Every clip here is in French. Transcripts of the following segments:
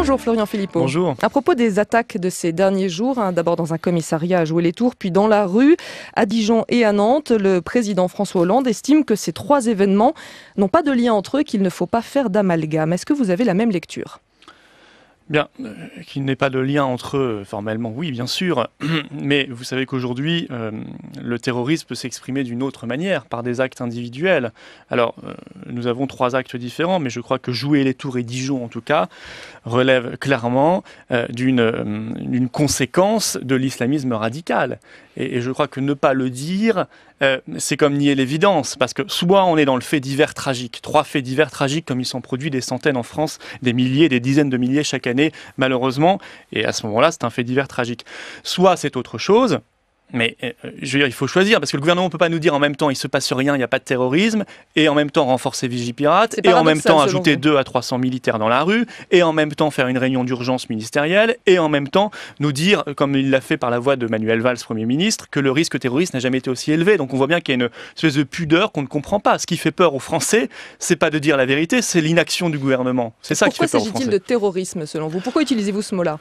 Bonjour Florian Philippot. Bonjour. À propos des attaques de ces derniers jours, d'abord dans un commissariat à Joué-les-Tours, puis dans la rue, à Dijon et à Nantes, le président François Hollande estime que ces trois événements n'ont pas de lien entre eux, qu'il ne faut pas faire d'amalgame. Est-ce que vous avez la même lecture ? Bien, qu'il n'ait pas de lien entre eux, formellement, oui, bien sûr. Mais vous savez qu'aujourd'hui, le terrorisme peut s'exprimer d'une autre manière, par des actes individuels. Alors, nous avons trois actes différents, mais je crois que Joué-les-Tours et Dijon, en tout cas, relèvent clairement d'une conséquence de l'islamisme radical. Et je crois que ne pas le dire, c'est comme nier l'évidence, parce que soit on est dans le fait divers tragique, trois faits divers tragiques comme ils sont produits des centaines en France, des milliers, des dizaines de milliers chaque année, malheureusement, et à ce moment-là, c'est un fait divers tragique. Soit c'est autre chose, mais je veux dire, il faut choisir, parce que le gouvernement ne peut pas nous dire en même temps il ne se passe rien, il n'y a pas de terrorisme, et en même temps renforcer Vigipirate, et en même temps ajouter 200 à 300 militaires dans la rue, et en même temps faire une réunion d'urgence ministérielle, et en même temps nous dire, comme il l'a fait par la voix de Manuel Valls, Premier ministre, que le risque terroriste n'a jamais été aussi élevé. Donc on voit bien qu'il y a une espèce de pudeur qu'on ne comprend pas. Ce qui fait peur aux Français, c'est pas de dire la vérité, c'est l'inaction du gouvernement. C'est ça qui fait peur aux Français. Pourquoi s'agit-il de terrorisme selon vous ? Pourquoi utilisez-vous ce mot-là ?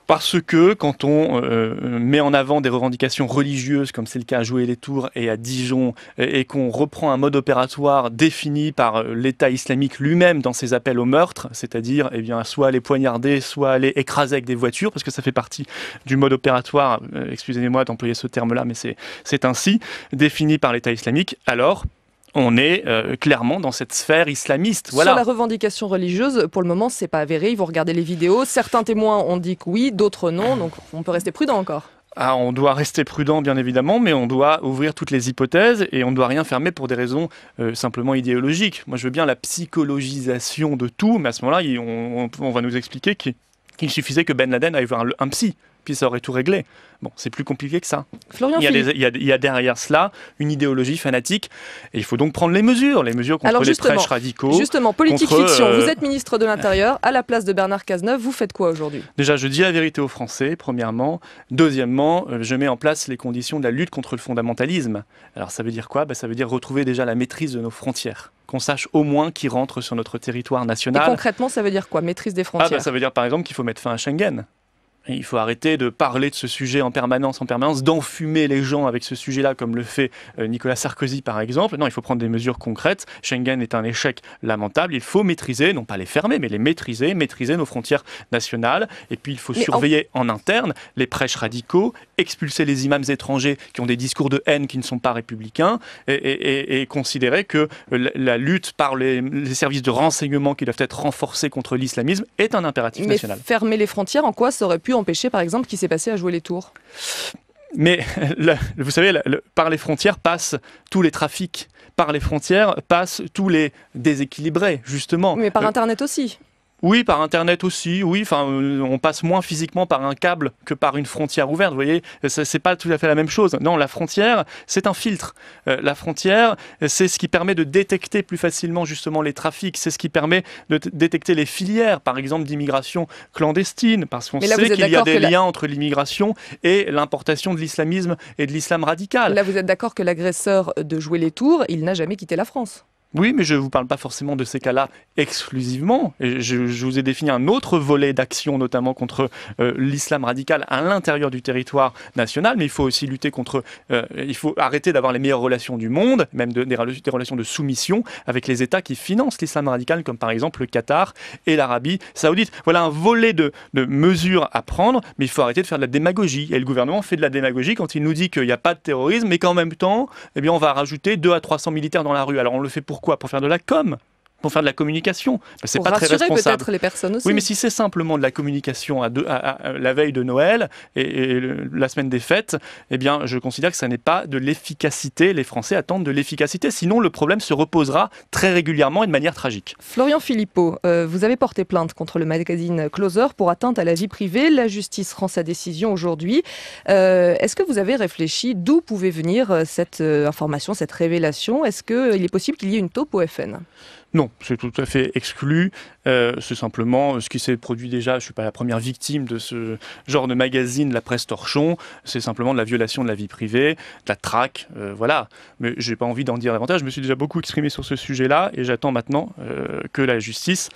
Parce que quand on met en avant des revendications religieuses, comme c'est le cas à Joué-les-Tours et à Dijon, et qu'on reprend un mode opératoire défini par l'État islamique lui-même dans ses appels au meurtre, c'est-à-dire soit aller poignarder, soit aller écraser avec des voitures, parce que ça fait partie du mode opératoire, excusez-moi d'employer ce terme-là, mais c'est ainsi, défini par l'État islamique, alors on est clairement dans cette sphère islamiste. Voilà. Sur la revendication religieuse, pour le moment, c'est pas avéré. Vous regardez les vidéos. Certains témoins ont dit que oui, d'autres non. Donc, on peut rester prudent encore. Ah, on doit rester prudent, bien évidemment, mais on doit ouvrir toutes les hypothèses et on ne doit rien fermer pour des raisons simplement idéologiques. Moi, je veux bien la psychologisation de tout, mais à ce moment-là, on va nous expliquer qu'il suffisait que Ben Laden aille voir un psy, puis ça aurait tout réglé. Bon, c'est plus compliqué que ça. Il y a derrière cela une idéologie fanatique et il faut donc prendre les mesures contre les prêches radicaux. Justement, politique fiction, vous êtes ministre de l'Intérieur, à la place de Bernard Cazeneuve, vous faites quoi aujourd'hui ? Déjà, je dis la vérité aux Français, premièrement. Deuxièmement, je mets en place les conditions de la lutte contre le fondamentalisme. Alors ça veut dire quoi ? Ça veut dire retrouver déjà la maîtrise de nos frontières. Qu'on sache au moins qui rentre sur notre territoire national. Et concrètement, ça veut dire quoi ? Maîtrise des frontières ? Ça veut dire par exemple qu'il faut mettre fin à Schengen. Et il faut arrêter de parler de ce sujet en permanence, d'enfumer les gens avec ce sujet-là, comme le fait Nicolas Sarkozy par exemple. Non, il faut prendre des mesures concrètes. Schengen est un échec lamentable. Il faut maîtriser, non pas les fermer, mais les maîtriser nos frontières nationales. Et puis il faut surveiller en interne les prêches radicaux, expulser les imams étrangers qui ont des discours de haine qui ne sont pas républicains, et considérer que la lutte par les services de renseignement qui doivent être renforcés contre l'islamisme est un impératif national. Mais fermer les frontières, en quoi ça aurait pu empêcher, par exemple, ce qui s'est passé à Joué-les-Tours ? Mais vous savez, par les frontières passent tous les trafics. Par les frontières passent tous les déséquilibrés, justement. Mais par Internet aussi. Oui, par Internet aussi, oui. Enfin, on passe moins physiquement par un câble que par une frontière ouverte. Vous voyez, c'est pas tout à fait la même chose. Non, la frontière, c'est un filtre. La frontière, c'est ce qui permet de détecter plus facilement justement les trafics. C'est ce qui permet de détecter les filières, par exemple, d'immigration clandestine, parce qu'on sait qu'il y a des liens entre l'immigration et l'importation de l'islamisme et de l'islam radical. Là, vous êtes d'accord que l'agresseur de Joué-les-Tours, il n'a jamais quitté la France ? Oui, mais je ne vous parle pas forcément de ces cas-là exclusivement. Je vous ai défini un autre volet d'action, notamment contre l'islam radical à l'intérieur du territoire national. Mais il faut aussi lutter contre... il faut arrêter d'avoir les meilleures relations du monde, même des relations de soumission avec les États qui financent l'islam radical, comme par exemple le Qatar et l'Arabie saoudite. Voilà un volet de mesures à prendre, mais il faut arrêter de faire de la démagogie. Et le gouvernement fait de la démagogie quand il nous dit qu'il n'y a pas de terrorisme, mais qu'en même temps, on va rajouter 200 à 300 militaires dans la rue. Alors on le fait pourquoi ? Pour faire de la com', pour faire de la communication. C'est pas très responsable. Rassurer peut-être les personnes aussi. Oui, mais si c'est simplement de la communication à la veille de Noël et la semaine des fêtes, je considère que ça n'est pas de l'efficacité. Les Français attendent de l'efficacité. Sinon, le problème se reposera très régulièrement et de manière tragique. Florian Philippot, vous avez porté plainte contre le magazine Closer pour atteinte à la vie privée. La justice rend sa décision aujourd'hui. Est-ce que vous avez réfléchi d'où pouvait venir cette information, cette révélation ? Est-ce qu'il est possible qu'il y ait une taupe au FN ? Non, c'est tout à fait exclu. C'est simplement ce qui s'est produit déjà. Je ne suis pas la première victime de ce genre de magazine, la presse torchon. C'est simplement de la violation de la vie privée, de la traque, voilà. Mais je n'ai pas envie d'en dire davantage. Je me suis déjà beaucoup exprimé sur ce sujet-là et j'attends maintenant que la justice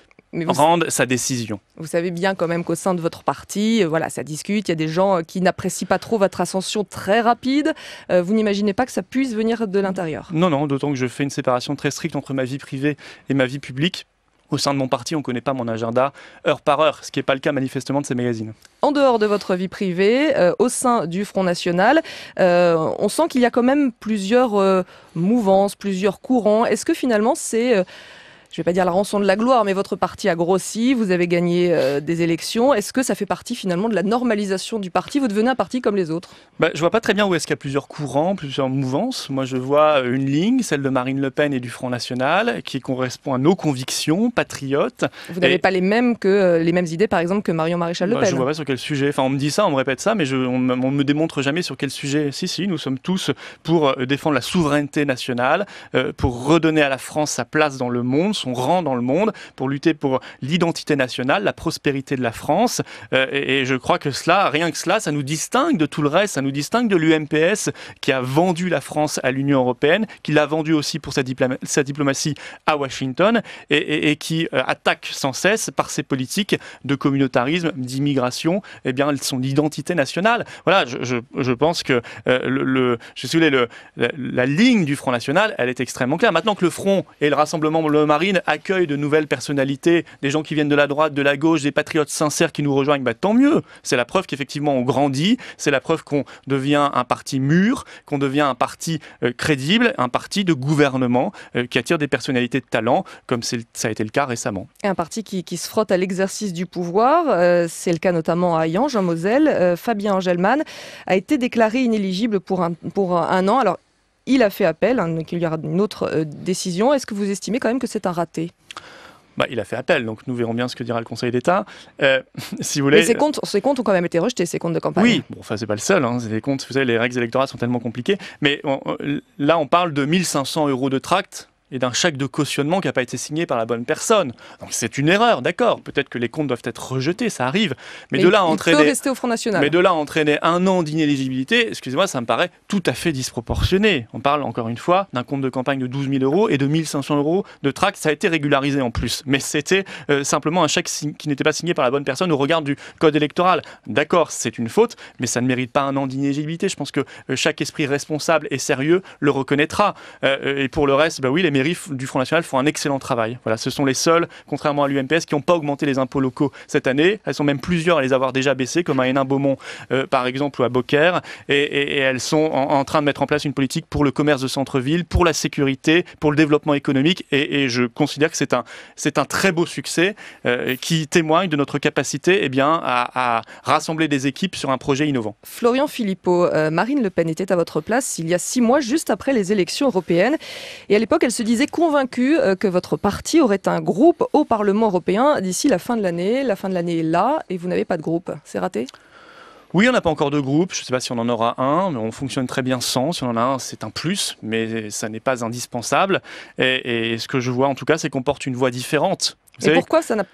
rende sa décision. Vous savez bien quand même qu'au sein de votre parti, voilà, ça discute, il y a des gens qui n'apprécient pas trop votre ascension très rapide. Vous n'imaginez pas que ça puisse venir de l'intérieur? Non, d'autant que je fais une séparation très stricte entre ma vie privée et ma vie publique. Au sein de mon parti, on ne connaît pas mon agenda heure par heure, ce qui n'est pas le cas manifestement de ces magazines. En dehors de votre vie privée, au sein du Front National, on sent qu'il y a quand même plusieurs mouvances, plusieurs courants. Est-ce que finalement c'est... je ne vais pas dire la rançon de la gloire, mais votre parti a grossi, vous avez gagné des élections. Est-ce que ça fait partie finalement de la normalisation du parti? Vous devenez un parti comme les autres? Je ne vois pas très bien où est-ce qu'il y a plusieurs courants, plusieurs mouvances. Moi, je vois une ligne, celle de Marine Le Pen et du Front National, qui correspond à nos convictions patriotes. Vous n'avez pas les mêmes idées, par exemple, que Marion Maréchal Le Pen? Je ne vois pas sur quel sujet. Enfin, on me dit ça, on me répète ça, mais on ne me démontre jamais sur quel sujet. Si, nous sommes tous pour défendre la souveraineté nationale, pour redonner à la France sa place dans le monde, son rang dans le monde, pour lutter pour l'identité nationale, la prospérité de la France. Et je crois que rien que cela, ça nous distingue de tout le reste. Ça nous distingue de l'UMPS qui a vendu la France à l'Union européenne, qui l'a vendu aussi pour sa diplomatie à Washington et qui attaque sans cesse par ses politiques de communautarisme, d'immigration, son identité nationale. Voilà, je pense que la ligne du Front National, elle est extrêmement claire. Maintenant que le Front et le Rassemblement Le Marine accueillent de nouvelles personnalités, des gens qui viennent de la droite, de la gauche, des patriotes sincères qui nous rejoignent, tant mieux. C'est la preuve qu'effectivement on grandit, c'est la preuve qu'on devient un parti mûr, qu'on devient un parti crédible, un parti de gouvernement qui attire des personnalités de talent, comme ça a été le cas récemment. Et un parti qui se frotte à l'exercice du pouvoir, c'est le cas notamment à Yange, en Moselle. Fabien Angelman a été déclaré inéligible pour un an. Alors, il a fait appel, qu'il y aura une autre décision. Est-ce que vous estimez quand même que c'est un raté? Il a fait appel, donc nous verrons bien ce que dira le Conseil d'État. Si vous voulez... Mais ces comptes ont quand même été rejetés, ces comptes de campagne. Oui, c'est pas le seul. Les comptes, vous savez, les règles électorales sont tellement compliquées. Mais là, on parle de 1 500 € de tracts et d'un chèque de cautionnement qui n'a pas été signé par la bonne personne. Donc c'est une erreur, d'accord. Peut-être que les comptes doivent être rejetés, ça arrive. Mais de là à entraîner, il peut rester au Front National. Mais de là à entraîner un an d'inéligibilité, excusez-moi, ça me paraît tout à fait disproportionné. On parle encore une fois d'un compte de campagne de 12 000 € et de 1 500 € de tracts. Ça a été régularisé en plus. Mais c'était simplement un chèque qui n'était pas signé par la bonne personne au regard du code électoral. D'accord, c'est une faute, mais ça ne mérite pas un an d'inéligibilité. Je pense que chaque esprit responsable et sérieux le reconnaîtra. Et pour le reste, oui, les mairies du Front National font un excellent travail. Voilà, ce sont les seuls, contrairement à l'UMPS, qui n'ont pas augmenté les impôts locaux cette année. Elles sont même plusieurs à les avoir déjà baissés, comme à Hénin-Beaumont, par exemple, ou à Beaucaire. Et elles sont en train de mettre en place une politique pour le commerce de centre-ville, pour la sécurité, pour le développement économique. Et je considère que c'est un très beau succès qui témoigne de notre capacité à rassembler des équipes sur un projet innovant. Florian Philippot, Marine Le Pen était à votre place il y a 6 mois, juste après les élections européennes. Et à l'époque, elle se disait convaincue que votre parti aurait un groupe au Parlement européen d'ici la fin de l'année. La fin de l'année est là et vous n'avez pas de groupe. C'est raté ? Oui, on n'a pas encore de groupe. Je ne sais pas si on en aura un, mais on fonctionne très bien sans. Si on en a un, c'est un plus, mais ça n'est pas indispensable. Et ce que je vois, en tout cas, c'est qu'on porte une voix différente. Et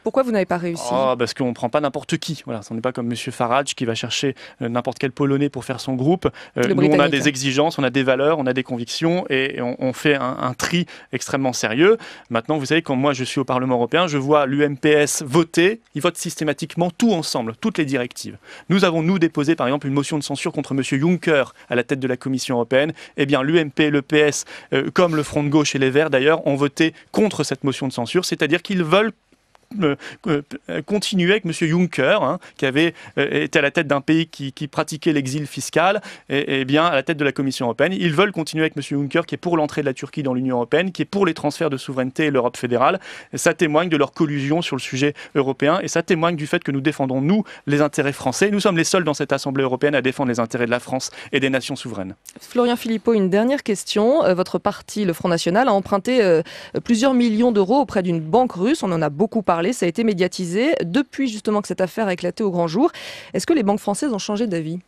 pourquoi vous n'avez pas réussi ? Parce qu'on ne prend pas n'importe qui. Voilà, on n'est pas comme M. Farage qui va chercher n'importe quel Polonais pour faire son groupe. Nous, on a des exigences, on a des valeurs, on a des convictions et on fait un tri extrêmement sérieux. Maintenant, vous savez, quand moi je suis au Parlement européen, je vois l'UMPS voter. Ils votent systématiquement tout ensemble, toutes les directives. Nous avons, déposé par exemple une motion de censure contre M. Juncker à la tête de la Commission européenne. Eh bien, l'UMP, le PS, comme le Front de gauche et les Verts d'ailleurs, ont voté contre cette motion de censure, c'est-à-dire qu'ils veulent continuer avec M. Juncker, qui avait été à la tête d'un pays qui pratiquait l'exil fiscal, et bien à la tête de la Commission européenne. Ils veulent continuer avec M. Juncker, qui est pour l'entrée de la Turquie dans l'Union européenne, qui est pour les transferts de souveraineté et l'Europe fédérale. Et ça témoigne de leur collusion sur le sujet européen, et ça témoigne du fait que nous défendons, nous, les intérêts français. Nous sommes les seuls dans cette Assemblée européenne à défendre les intérêts de la France et des nations souveraines. Florian Philippot, une dernière question. Votre parti, le Front National, a emprunté plusieurs millions d'euros auprès d'une banque russe. On en a beaucoup parlé. Ça a été médiatisé depuis justement que cette affaire a éclaté au grand jour. Est-ce que les banques françaises ont changé d'avis ?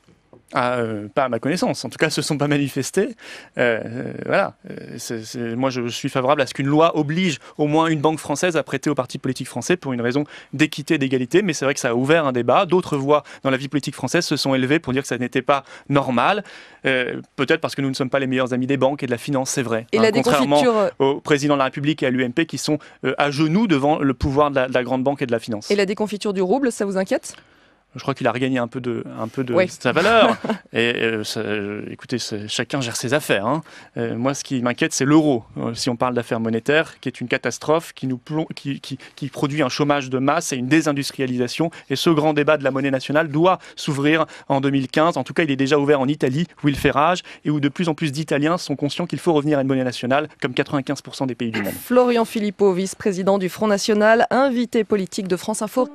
Pas à ma connaissance, en tout cas, se sont pas manifestés. Voilà. Moi, je suis favorable à ce qu'une loi oblige au moins une banque française à prêter aux partis politiques français pour une raison d'équité, d'égalité. Mais c'est vrai que ça a ouvert un débat. D'autres voix dans la vie politique française se sont élevées pour dire que ça n'était pas normal. Peut-être parce que nous ne sommes pas les meilleurs amis des banques et de la finance, c'est vrai. Et contrairement au président de la République et à l'UMP qui sont à genoux devant le pouvoir de la grande banque et de la finance. Et la déconfiture du rouble, ça vous inquiète ? Je crois qu'il a regagné un peu de oui. sa valeur. Et écoutez, chacun gère ses affaires. Hein. Moi, ce qui m'inquiète, c'est l'euro. Si on parle d'affaires monétaires, qui est une catastrophe, qui produit un chômage de masse et une désindustrialisation. Et ce grand débat de la monnaie nationale doit s'ouvrir en 2015. En tout cas, il est déjà ouvert en Italie, où il fait rage, et où de plus en plus d'Italiens sont conscients qu'il faut revenir à une monnaie nationale, comme 95% des pays du monde. Florian Philippot, vice-président du Front National, invité politique de France Info.